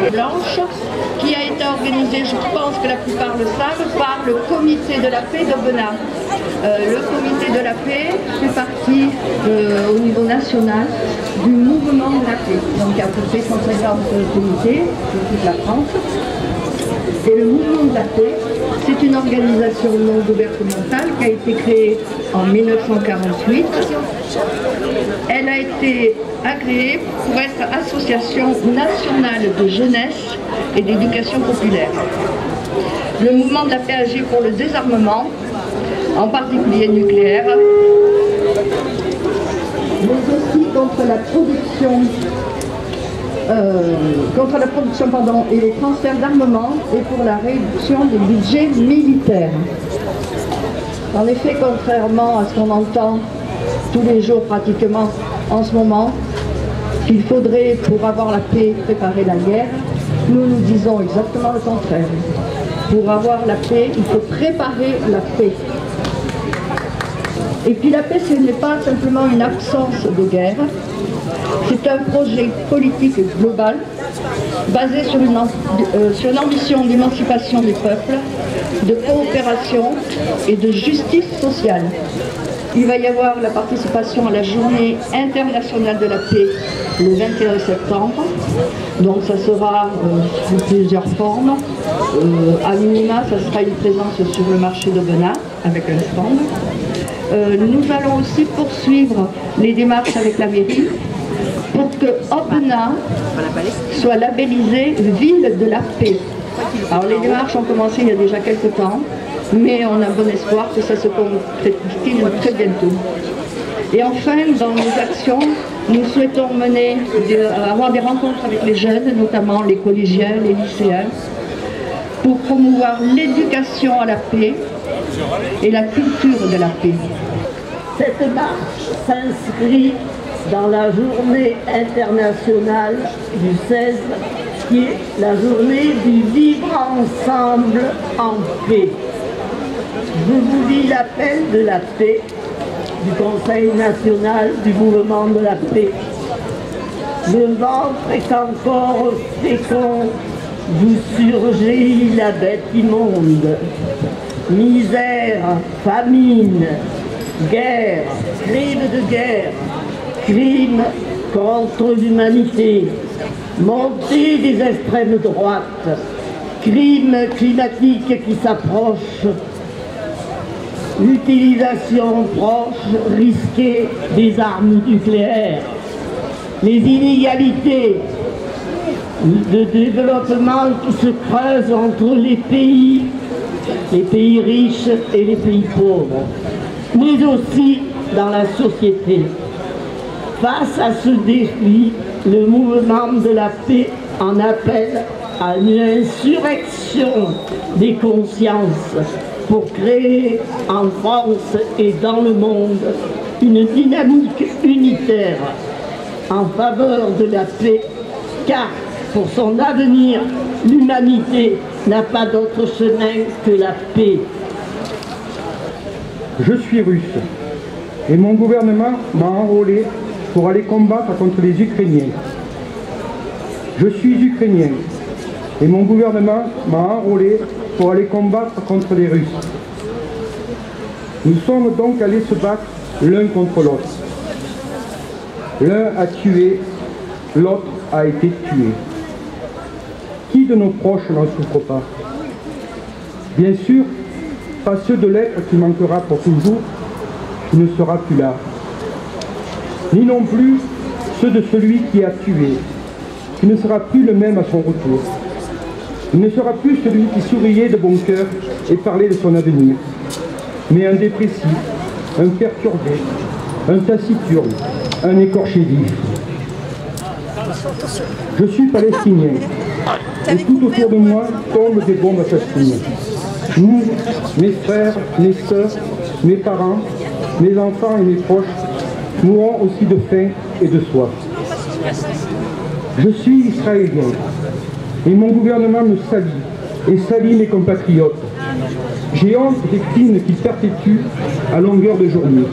Blanche, qui a été organisée, je pense que la plupart le savent, par le comité de la paix d'Aubenas. Le comité de la paix fait partie au niveau national du mouvement de la paix. Donc il y a à peu près 150 comités de toute la France. Et le mouvement de la paix, c'est une organisation non gouvernementale qui a été créée en 1948. Elle a été agréée pour être association nationale de jeunesse et d'éducation populaire. Le mouvement de la paix agit pour le désarmement, en particulier nucléaire, mais aussi contre la production et les transferts d'armement et pour la réduction des budgets militaires. En effet, contrairement à ce qu'on entend tous les jours pratiquement en ce moment, qu'il faudrait pour avoir la paix préparer la guerre, nous disons exactement le contraire. Pour avoir la paix, il faut préparer la paix. Et puis la paix, ce n'est pas simplement une absence de guerre, c'est un projet politique global basé sur une ambition d'émancipation des peuples, de coopération et de justice sociale. Il va y avoir la participation à la journée internationale de la paix le 21 septembre. Donc ça sera sous plusieurs formes. À minima, ça sera une présence sur le marché d'Aubenas avec un stand. Nous allons aussi poursuivre les démarches avec la mairie pour que Aubenas soit labellisée ville de la paix. Alors les démarches ont commencé il y a déjà quelques temps, mais on a bon espoir que ça se concrétise très bientôt. Et enfin, dans nos actions, nous souhaitons avoir des rencontres avec les jeunes, notamment les collégiens, les lycéens, pour promouvoir l'éducation à la paix et la culture de la paix. Cette marche s'inscrit dans la journée internationale du 16, qui est la journée du vivre ensemble en paix. Je vous lis l'appel de la paix du Conseil national du mouvement de la paix. Le ventre est encore fécond, vous surgit la bête immonde. Misère, famine, guerre, crimes de guerre, crimes contre l'humanité, montée des extrêmes droites, crimes climatiques qui s'approchent, l'utilisation proche, risquée des armes nucléaires, les inégalités de développement qui se creusent entre les pays riches et les pays pauvres, mais aussi dans la société. Face à ce défi, le mouvement de la paix en appelle à une insurrection des consciences pour créer en France et dans le monde une dynamique unitaire en faveur de la paix, car pour son avenir, l'humanité n'a pas d'autre chemin que la paix. Je suis russe et mon gouvernement m'a enrôlé pour aller combattre contre les Ukrainiens. Je suis ukrainien et mon gouvernement m'a enrôlé pour aller combattre contre les Russes. Nous sommes donc allés se battre l'un contre l'autre. L'un a tué, l'autre a été tué. Qui de nos proches n'en souffre pas? Bien sûr, pas ceux de l'être qui manquera pour toujours, qui ne sera plus là. Ni non plus ceux de celui qui a tué, qui ne sera plus le même à son retour. Il ne sera plus celui qui souriait de bon cœur et parlait de son avenir, mais un dépressif, un perturbé, un taciturne, un écorché vif. Je suis palestinien, et tout autour de moi tombent des bombes assassines. Nous, mes frères, mes sœurs, mes parents, mes enfants et mes proches, mourront aussi de faim et de soif. Je suis israélien, et mon gouvernement me salit, et salit mes compatriotes. J'ai honte des crimes qui perpétuent à longueur de journée.